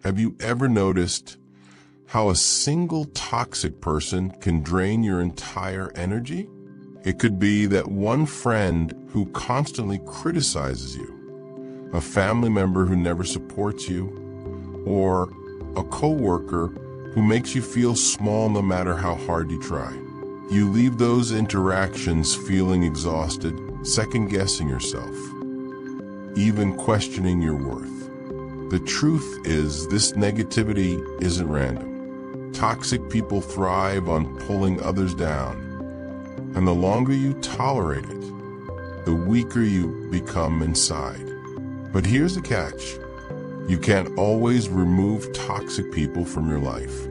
Have you ever noticed how a single toxic person can drain your entire energy? It could be that one friend who constantly criticizes you, a family member who never supports you, or a coworker who makes you feel small no matter how hard you try. You leave those interactions feeling exhausted, second-guessing yourself, even questioning your worth. The truth is, this negativity isn't random. Toxic people thrive on pulling others down, and the longer you tolerate it, the weaker you become inside. But here's the catch. You can't always remove toxic people from your life.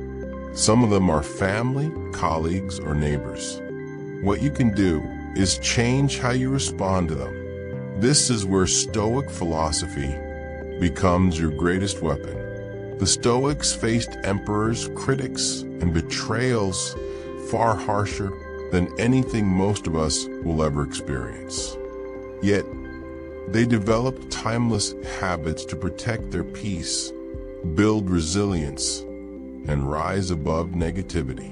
Some of them are family, colleagues, or neighbors. What you can do is change how you respond to them. This is where Stoic philosophy becomes your greatest weapon. The Stoics faced emperors, critics, and betrayals far harsher than anything most of us will ever experience. Yet, they developed timeless habits to protect their peace, build resilience, and rise above negativity.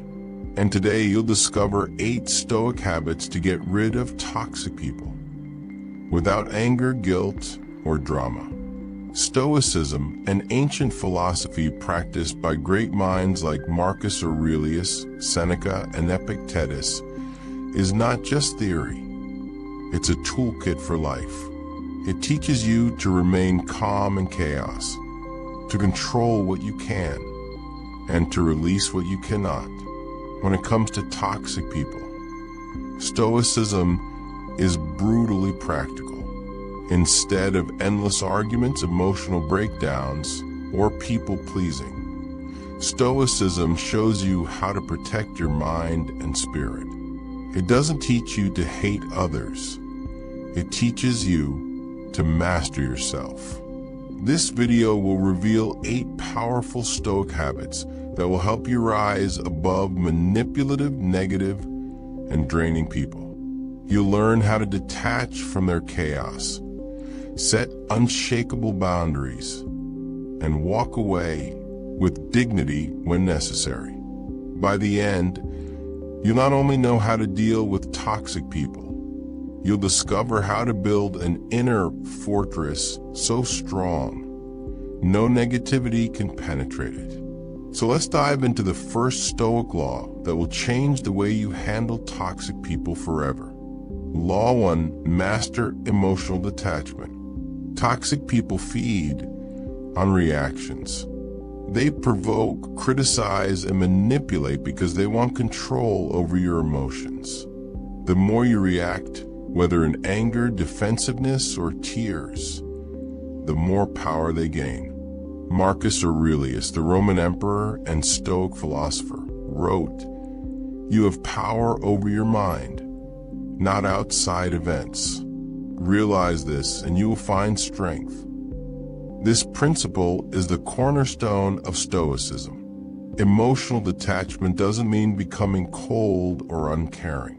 And today you'll discover 8 Stoic habits to get rid of toxic people without anger, guilt, or drama. Stoicism, an ancient philosophy practiced by great minds like Marcus Aurelius, Seneca, and Epictetus, is not just theory. It's a toolkit for life. It teaches you to remain calm in chaos, to control what you can, and to release what you cannot. When it comes to toxic people, Stoicism is brutally practical. Instead of endless arguments, emotional breakdowns, or people-pleasing, Stoicism shows you how to protect your mind and spirit. It doesn't teach you to hate others. It teaches you to master yourself. This video will reveal 8 powerful Stoic habits that will help you rise above manipulative, negative, and draining people. You'll learn how to detach from their chaos, set unshakable boundaries, and walk away with dignity when necessary. By the end, you'll not only know how to deal with toxic people, you'll discover how to build an inner fortress so strong, no negativity can penetrate it. So let's dive into the first Stoic law that will change the way you handle toxic people forever. Law 1, master emotional detachment. Toxic people feed on reactions. They provoke, criticize, and manipulate because they want control over your emotions. The more you react, whether in anger, defensiveness, or tears, the more power they gain. Marcus Aurelius, the Roman emperor and Stoic philosopher, wrote, "You have power over your mind, not outside events. Realize this and you will find strength." This principle is the cornerstone of Stoicism. Emotional detachment doesn't mean becoming cold or uncaring.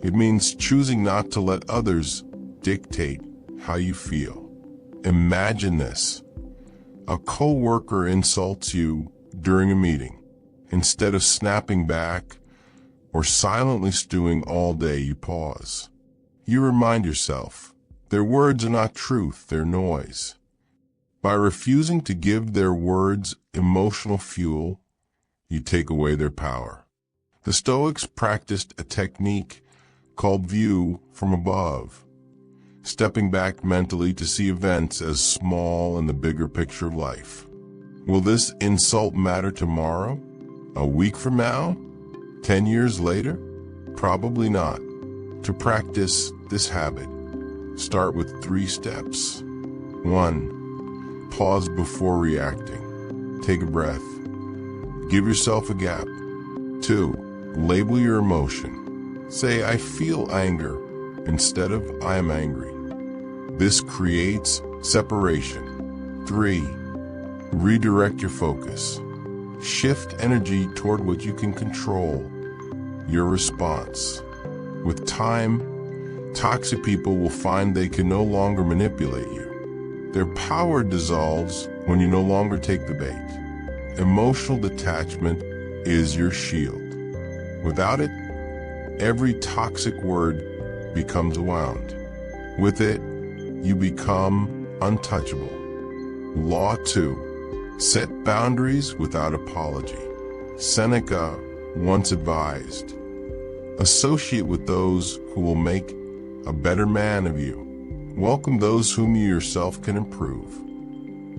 It means choosing not to let others dictate how you feel. Imagine this. A coworker insults you during a meeting. Instead of snapping back or silently stewing all day, you pause. You remind yourself, their words are not truth, they're noise. By refusing to give their words emotional fuel, you take away their power. The Stoics practiced a technique called view from above, stepping back mentally to see events as small in the bigger picture of life. Will this insult matter tomorrow? A week from now? 10 years later? Probably not. To practice this habit, start with 3 steps. 1. Pause before reacting. Take a breath. Give yourself a gap. 2. Label your emotion. Say, "I feel anger," instead of "I am angry." This creates separation. 3. Redirect your focus. Shift energy toward what you can control, your response. With time, toxic people will find they can no longer manipulate you. Their power dissolves when you no longer take the bait. Emotional detachment is your shield. Without it, every toxic word becomes a wound. With it, you become untouchable. Law 2. Set boundaries without apology. Seneca once advised, associate with those who will make a better man of you. Welcome those whom you yourself can improve.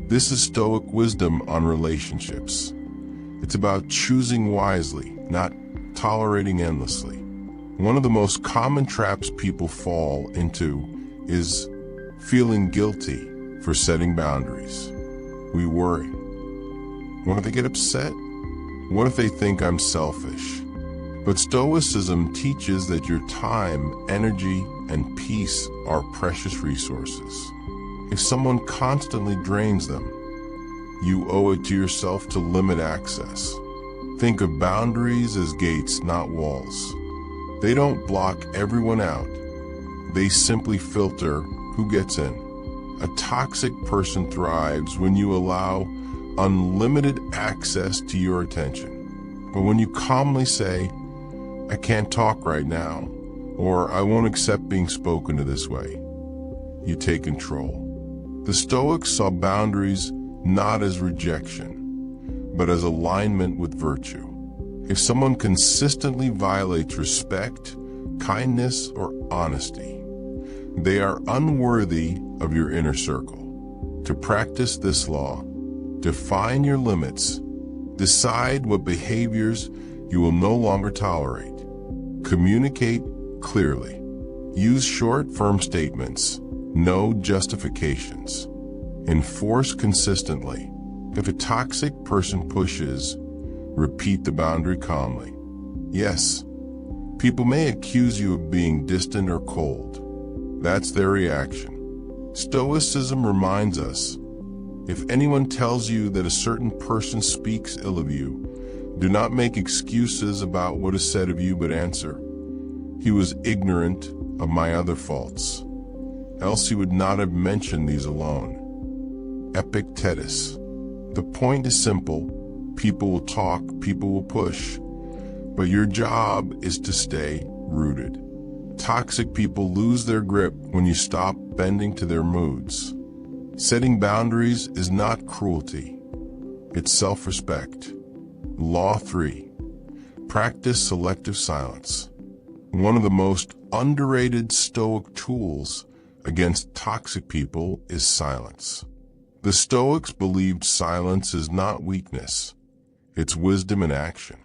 This is Stoic wisdom on relationships. It's about choosing wisely, not tolerating endlessly. One of the most common traps people fall into is feeling guilty for setting boundaries. We worry. What if they get upset? What if they think I'm selfish? But Stoicism teaches that your time, energy, and peace are precious resources. If someone constantly drains them, you owe it to yourself to limit access. Think of boundaries as gates, not walls. They don't block everyone out. They simply filter who gets in. A toxic person thrives when you allow unlimited access to your attention. But when you calmly say, I can't talk right now, or I won't accept being spoken to this way, you take control. The Stoics saw boundaries not as rejection, but as alignment with virtue. If someone consistently violates respect, kindness, or honesty, they are unworthy of your inner circle. To practice this law, define your limits, decide what behaviors you will no longer tolerate. Communicate clearly. Use short, firm statements. No justifications. Enforce consistently. If a toxic person pushes, repeat the boundary calmly. Yes, people may accuse you of being distant or cold. That's their reaction. Stoicism reminds us, if anyone tells you that a certain person speaks ill of you, do not make excuses about what is said of you, but answer, he was ignorant of my other faults, else he would not have mentioned these alone. Epictetus. The point is simple. People will talk, people will push, but your job is to stay rooted. Toxic people lose their grip when you stop bending to their moods. Setting boundaries is not cruelty. It's self-respect. Law 3. Practice selective silence. One of the most underrated Stoic tools against toxic people is silence. The Stoics believed silence is not weakness. It's wisdom in action.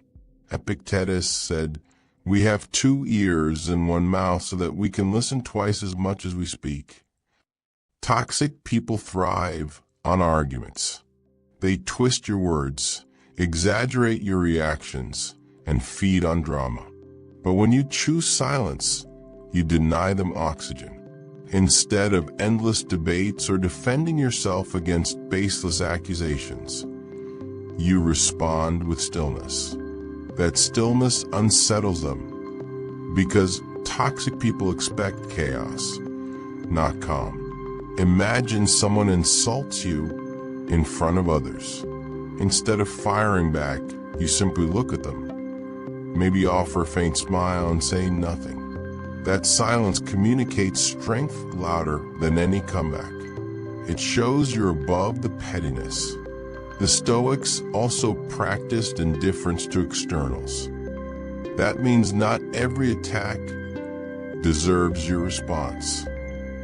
Epictetus said, we have 2 ears and 1 mouth so that we can listen twice as much as we speak. Toxic people thrive on arguments. They twist your words, exaggerate your reactions, and feed on drama. But when you choose silence, you deny them oxygen. Instead of endless debates or defending yourself against baseless accusations, you respond with stillness. That stillness unsettles them because toxic people expect chaos, not calm. Imagine someone insults you in front of others. Instead of firing back, you simply look at them. Maybe offer a faint smile and say nothing. That silence communicates strength louder than any comeback. It shows you're above the pettiness. The Stoics also practiced indifference to externals. That means not every attack deserves your response.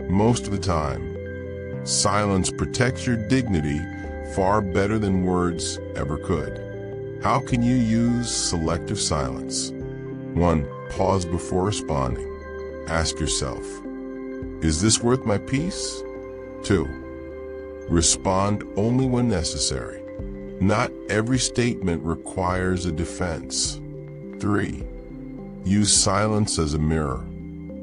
Most of the time, silence protects your dignity far better than words ever could. How can you use selective silence? 1. Pause before responding. Ask yourself, is this worth my peace? 2. Respond only when necessary. Not every statement requires a defense. 3. Use silence as a mirror.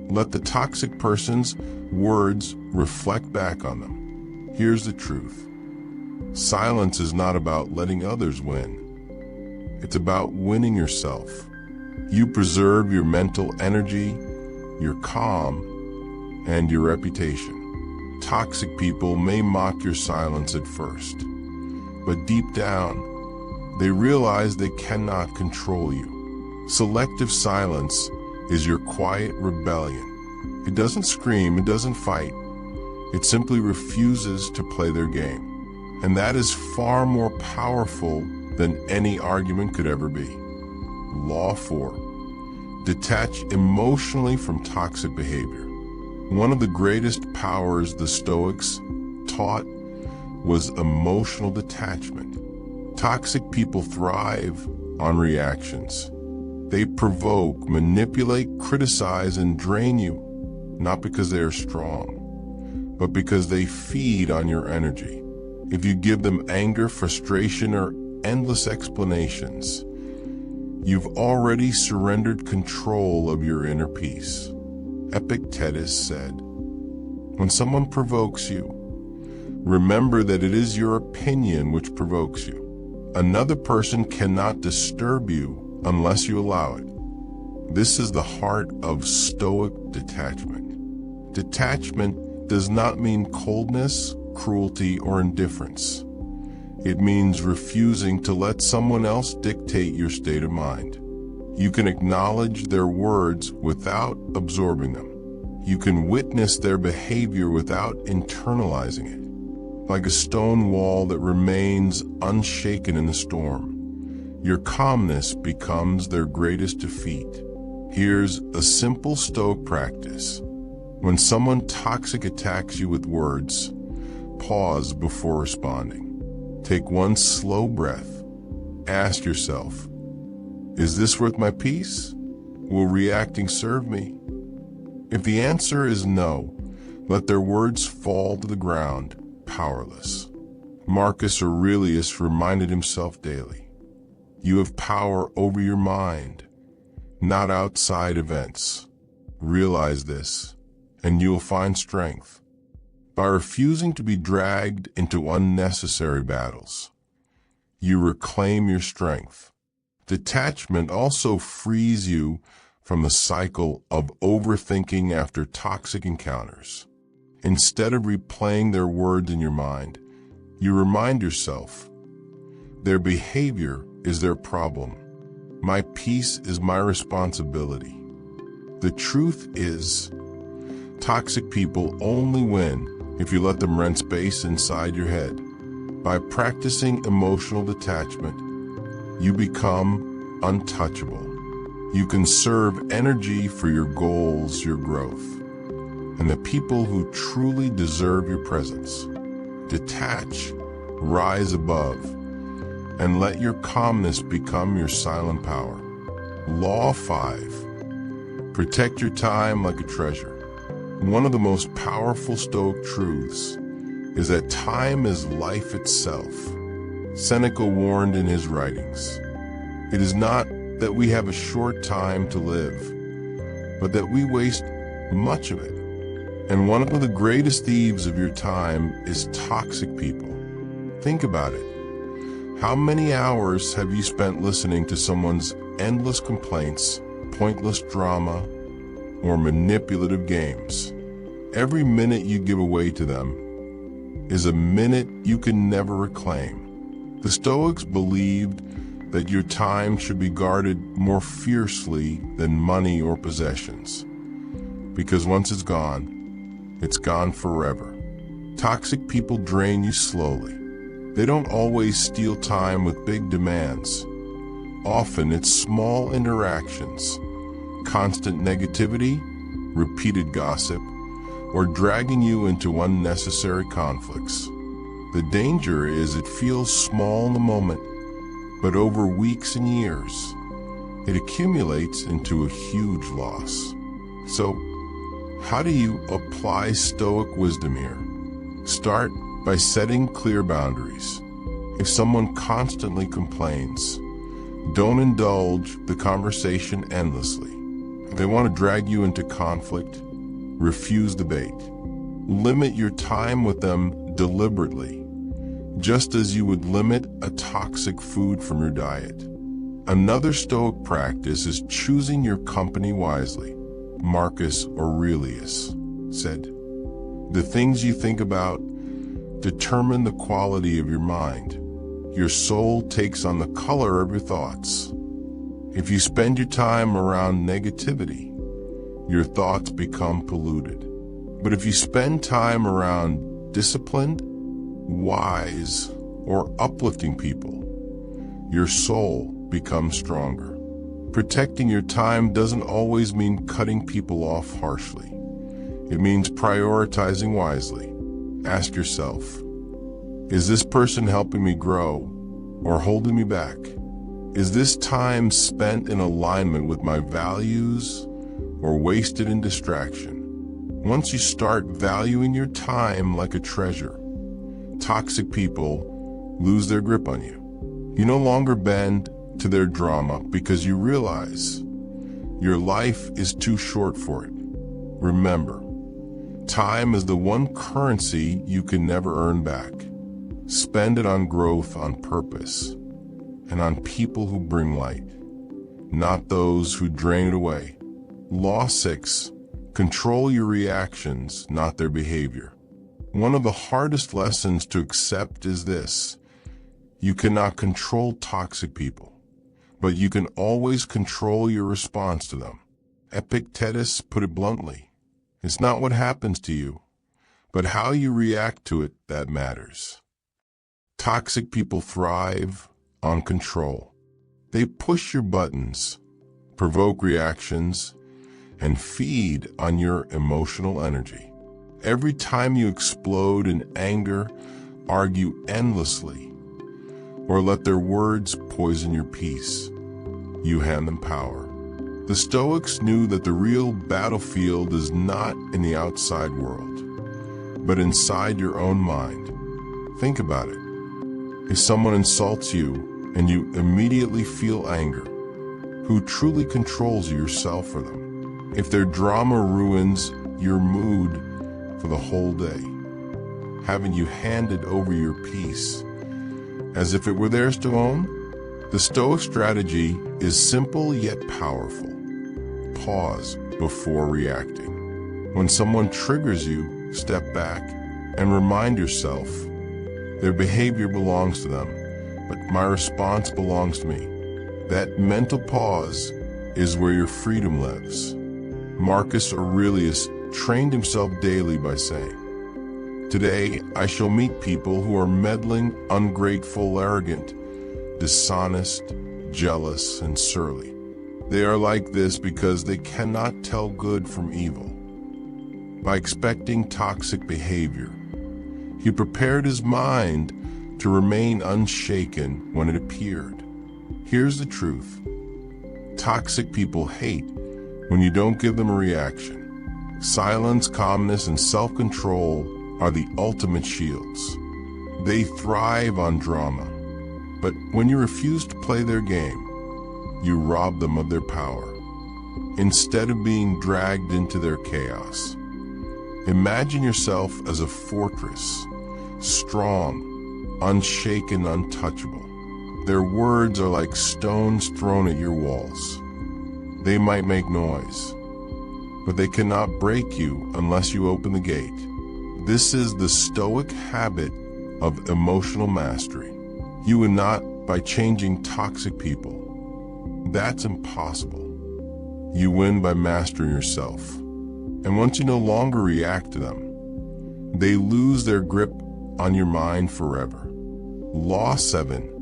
Let the toxic person's words reflect back on them. Here's the truth. Silence is not about letting others win. It's about winning yourself. You preserve your mental energy, your calm, and your reputation. Toxic people may mock your silence at first, but deep down, they realize they cannot control you. Selective silence is your quiet rebellion. It doesn't scream, it doesn't fight. It simply refuses to play their game. And that is far more powerful than any argument could ever be. Law 4. Detach emotionally from toxic behavior. One of the greatest powers the Stoics taught was emotional detachment. Toxic people thrive on reactions. They provoke, manipulate, criticize, and drain you, not because they are strong, but because they feed on your energy. If you give them anger, frustration, or endless explanations, you've already surrendered control of your inner peace. Epictetus said, "When someone provokes you, remember that it is your opinion which provokes you. Another person cannot disturb you unless you allow it." This is the heart of Stoic detachment. Detachment does not mean coldness, cruelty, or indifference. It means refusing to let someone else dictate your state of mind. You can acknowledge their words without absorbing them. You can witness their behavior without internalizing it. Like a stone wall that remains unshaken in the storm, your calmness becomes their greatest defeat. Here's a simple Stoic practice. When someone toxic attacks you with words, pause before responding. Take one slow breath. Ask yourself, is this worth my peace? Will reacting serve me? If the answer is no, let their words fall to the ground, powerless. Marcus Aurelius reminded himself daily, you have power over your mind, not outside events. Realize this, and you will find strength. By refusing to be dragged into unnecessary battles, you reclaim your strength. Detachment also frees you from the cycle of overthinking after toxic encounters. Instead of replaying their words in your mind, you remind yourself, their behavior is their problem. My peace is my responsibility. The truth is, toxic people only win if you let them rent space inside your head. By practicing emotional detachment, you become untouchable. You conserve energy for your goals, your growth, and the people who truly deserve your presence. Detach, rise above, and let your calmness become your silent power. Law 5. Protect your time like a treasure. One of the most powerful Stoic truths is that time is life itself. Seneca warned in his writings, it is not that we have a short time to live, but that we waste much of it. And one of the greatest thieves of your time is toxic people. Think about it. How many hours have you spent listening to someone's endless complaints, pointless drama, or manipulative games? Every minute you give away to them is a minute you can never reclaim. The Stoics believed that your time should be guarded more fiercely than money or possessions, because once it's gone forever. Toxic people drain you slowly. They don't always steal time with big demands. Often it's small interactions, constant negativity, repeated gossip, or dragging you into unnecessary conflicts. The danger is it feels small in the moment, but over weeks and years, it accumulates into a huge loss. So, how do you apply Stoic wisdom here? Start by setting clear boundaries. If someone constantly complains, don't indulge the conversation endlessly. If they want to drag you into conflict, refuse the bait. Limit your time with them deliberately, just as you would limit a toxic food from your diet. Another Stoic practice is choosing your company wisely. Marcus Aurelius said, "The things you think about determine the quality of your mind." your soul takes on the color of your thoughts. If you spend your time around negativity, your thoughts become polluted. But if you spend time around disciplined, wise, or uplifting people, your soul becomes stronger. Protecting your time doesn't always mean cutting people off harshly. It means prioritizing wisely. Ask yourself, is this person helping me grow or holding me back? Is this time spent in alignment with my values or wasted in distraction? Once you start valuing your time like a treasure, toxic people lose their grip on you. You no longer bend to their drama because you realize your life is too short for it. Remember, time is the one currency you can never earn back. Spend it on growth, on purpose, and on people who bring light, not those who drain it away. Law 6, control your reactions, not their behavior. One of the hardest lessons to accept is this: you cannot control toxic people, but you can always control your response to them. Epictetus put it bluntly: it's not what happens to you, but how you react to it that matters. Toxic people thrive on control. They push your buttons, provoke reactions, and feed on your emotional energy. Every time you explode in anger, argue endlessly, or let their words poison your peace, you hand them power. The Stoics knew that the real battlefield is not in the outside world, but inside your own mind. Think about it. If someone insults you and you immediately feel anger, who truly controls yourself or them? If their drama ruins your mood for the whole day, haven't you handed over your peace as if it were theirs to own? The Stoic strategy is simple yet powerful. Pause before reacting. When someone triggers you, step back and remind yourself, their behavior belongs to them, but my response belongs to me. That mental pause is where your freedom lives. Marcus Aurelius trained himself daily by saying, "Today I shall meet people who are meddling, ungrateful, arrogant, dishonest, jealous, and surly. They are like this because they cannot tell good from evil." By expecting toxic behavior, he prepared his mind to remain unshaken when it appeared. Here's the truth: toxic people hate when you don't give them a reaction. Silence, calmness, and self-control are the ultimate shields. They thrive on drama, but when you refuse to play their game, you rob them of their power. Instead of being dragged into their chaos, imagine yourself as a fortress, strong, unshaken, untouchable. Their words are like stones thrown at your walls. They might make noise, but they cannot break you unless you open the gate. This is the Stoic habit of emotional mastery. You win not by changing toxic people. That's impossible. You win by mastering yourself. And once you no longer react to them, they lose their grip on your mind forever. Law 7.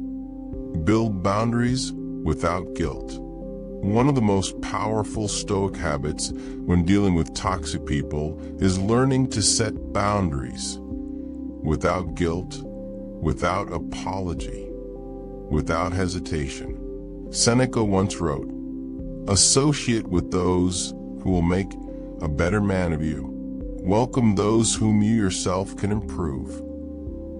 Build boundaries without guilt. One of the most powerful Stoic habits when dealing with toxic people is learning to set boundaries without guilt, without apology, without hesitation. Seneca once wrote, "Associate with those who will make a better man of you. Welcome those whom you yourself can improve."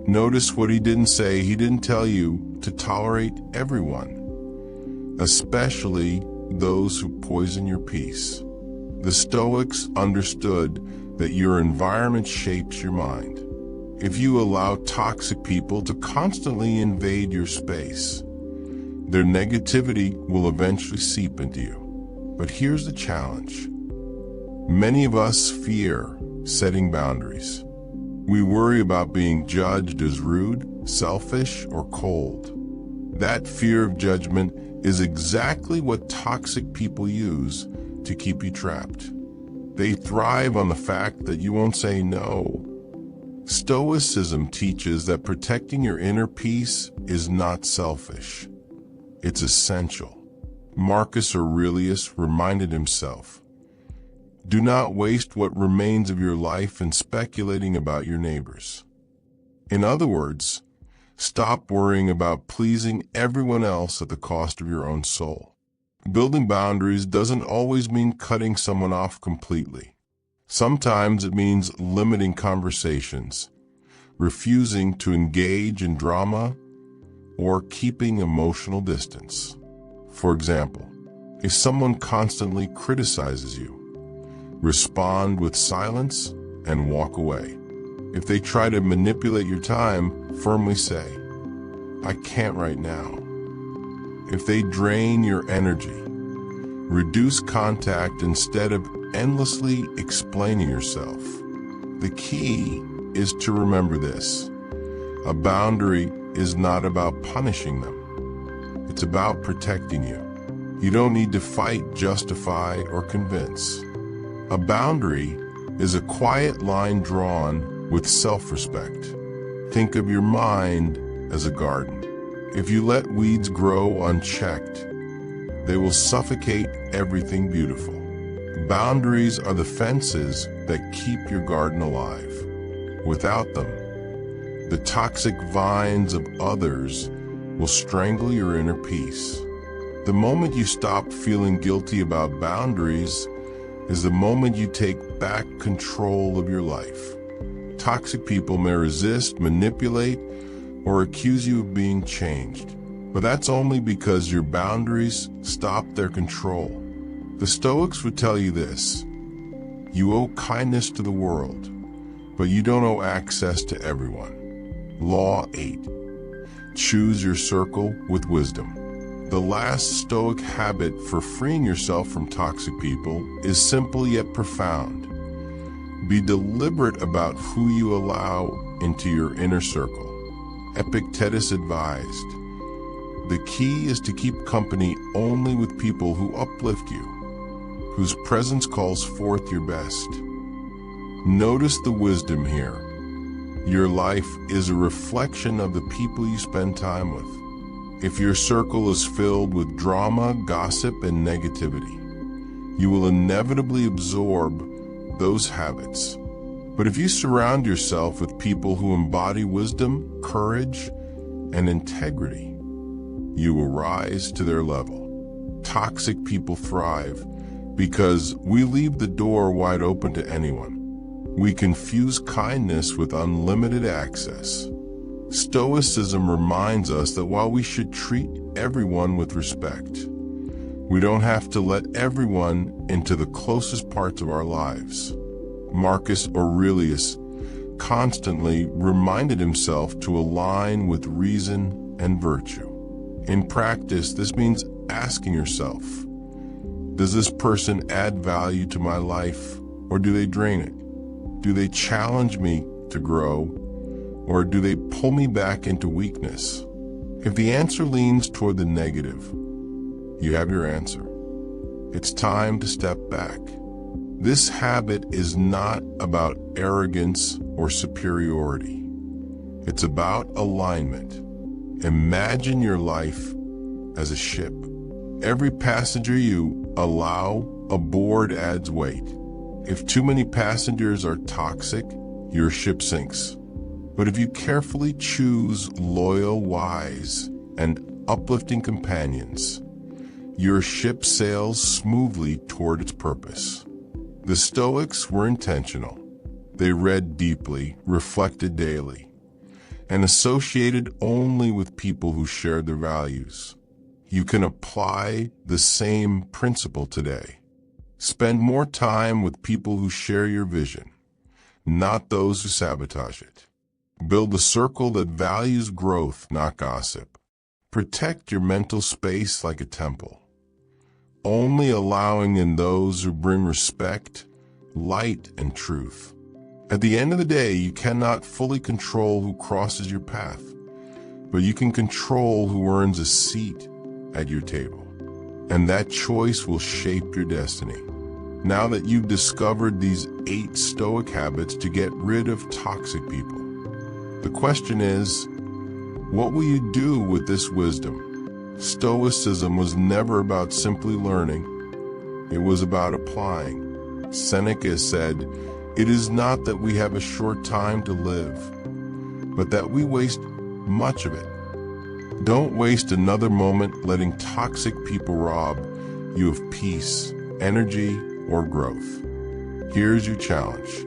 Notice what he didn't say. He didn't tell you to tolerate everyone, especially those who poison your peace. The Stoics understood that your environment shapes your mind. If you allow toxic people to constantly invade your space, their negativity will eventually seep into you. But here's the challenge. Many of us fear setting boundaries. We worry about being judged as rude, selfish, or cold. That fear of judgment is exactly what toxic people use to keep you trapped. They thrive on the fact that you won't say no. Stoicism teaches that protecting your inner peace is not selfish. It's essential. Marcus Aurelius reminded himself, "Do not waste what remains of your life in speculating about your neighbors." In other words, stop worrying about pleasing everyone else at the cost of your own soul. Building boundaries doesn't always mean cutting someone off completely. Sometimes it means limiting conversations, refusing to engage in drama, or keeping emotional distance. For example, if someone constantly criticizes you, respond with silence and walk away. If they try to manipulate your time, firmly say, "I can't right now." If they drain your energy, reduce contact instead of endlessly explaining yourself. The key is to remember this. A boundary is not about punishing them. It's about protecting you. You don't need to fight, justify, or convince. A boundary is a quiet line drawn with self-respect. Think of your mind as a garden. If you let weeds grow unchecked, they will suffocate everything beautiful. Boundaries are the fences that keep your garden alive. Without them, the toxic vines of others will strangle your inner peace. The moment you stop feeling guilty about boundaries is the moment you take back control of your life. Toxic people may resist, manipulate, or accuse you of being changed, but that's only because your boundaries stop their control. The Stoics would tell you this: you owe kindness to the world, but you don't owe access to everyone. Law 8. Choose your circle with wisdom. The last Stoic habit for freeing yourself from toxic people is simple yet profound. Be deliberate about who you allow into your inner circle. Epictetus advised, "The key is to keep company only with people who uplift you, whose presence calls forth your best." Notice the wisdom here. Your life is a reflection of the people you spend time with. If your circle is filled with drama, gossip, and negativity, you will inevitably absorb those habits. But if you surround yourself with people who embody wisdom, courage, and integrity, you will rise to their level. Toxic people thrive because we leave the door wide open to anyone. We confuse kindness with unlimited access. Stoicism reminds us that while we should treat everyone with respect, we don't have to let everyone into the closest parts of our lives. Marcus Aurelius constantly reminded himself to align with reason and virtue. In practice, this means asking yourself, does this person add value to my life, or do they drain it? Do they challenge me to grow, or do they pull me back into weakness? If the answer leans toward the negative, you have your answer. It's time to step back. This habit is not about arrogance or superiority. It's about alignment. Imagine your life as a ship. Every passenger you allow aboard adds weight. If too many passengers are toxic, your ship sinks. But if you carefully choose loyal, wise, and uplifting companions, your ship sails smoothly toward its purpose. The Stoics were intentional. They read deeply, reflected daily, and associated only with people who shared their values. You can apply the same principle today. Spend more time with people who share your vision, not those who sabotage it. Build a circle that values growth, not gossip. Protect your mental space like a temple, only allowing in those who bring respect, light, and truth. At the end of the day, you cannot fully control who crosses your path, but you can control who earns a seat at your table. And that choice will shape your destiny. Now that you've discovered these 8 Stoic habits to get rid of toxic people, the question is, what will you do with this wisdom? Stoicism was never about simply learning. It was about applying. Seneca said, "It is not that we have a short time to live, but that we waste much of it." Don't waste another moment letting toxic people rob you of peace, energy, or growth. Here's your challenge.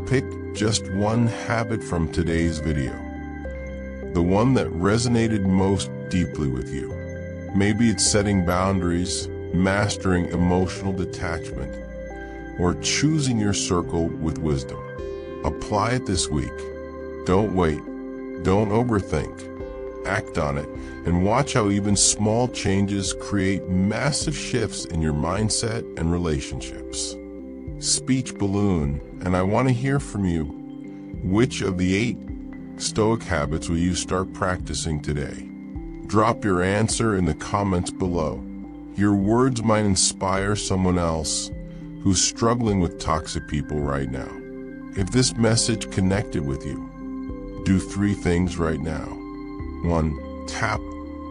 Pick just one habit from today's video, the one that resonated most deeply with you. Maybe it's setting boundaries, mastering emotional detachment, or choosing your circle with wisdom. Apply it this week. Don't wait. Don't overthink. Act on it, and watch how even small changes create massive shifts in your mindset and relationships. Speech balloon, and I want to hear from you. Which of the 8 Stoic habits will you start practicing today? Drop your answer in the comments below. Your words might inspire someone else who's struggling with toxic people right now. If this message connected with you, do 3 things right now. 1. Tap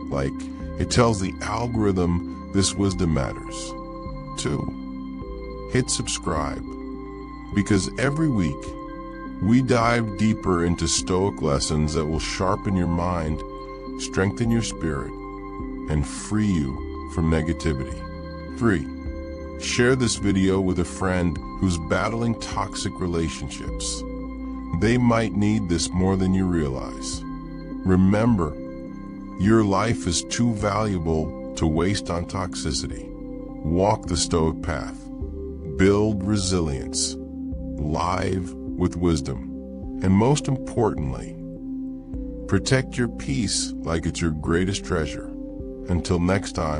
like. It tells the algorithm this wisdom matters. 2. Hit subscribe, because every week we dive deeper into Stoic lessons that will sharpen your mind, strengthen your spirit, and free you from negativity. 3. Share this video with a friend who's battling toxic relationships. They might need this more than you realize. Remember, your life is too valuable to waste on toxicity. Walk the Stoic path. Build resilience. Live with wisdom. And most importantly, protect your peace like it's your greatest treasure. Until next time.